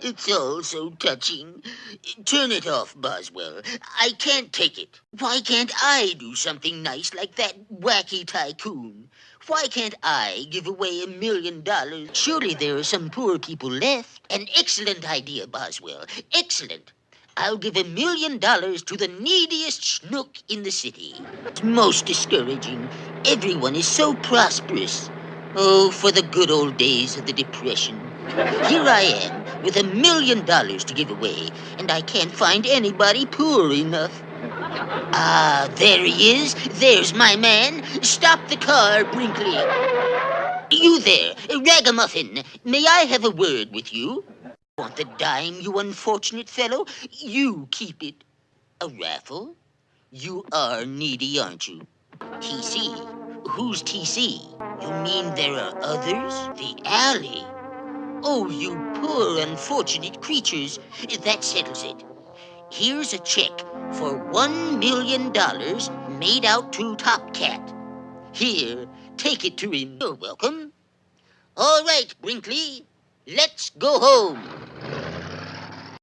It's all so touching. Turn it off, Boswell. I can't take it. Why can't I do something nice like that wacky tycoon? Why can't I give away $1 million? Surely there are some poor people left. An excellent idea, Boswell. Excellent. I'll give $1 million to the neediest schnook in the city. It's most discouraging. Everyone is so prosperous. Oh, for the good old days of the Depression. Here I am with $1 million to give away, and I can't find anybody poor enough. Ah, there he is. There's my man. Stop the car, Brinkley. You there, ragamuffin. May I have a word with you? Want the dime, you unfortunate fellow? You keep it. A raffle? You are needy, aren't you? TC? Who's TC? You mean there are others? The alley? Oh, you poor unfortunate creatures. That settles it. Here's a check for $1 million made out to Top Cat. Here, take it to him. You're welcome. All right, Brinkley. Let's go home.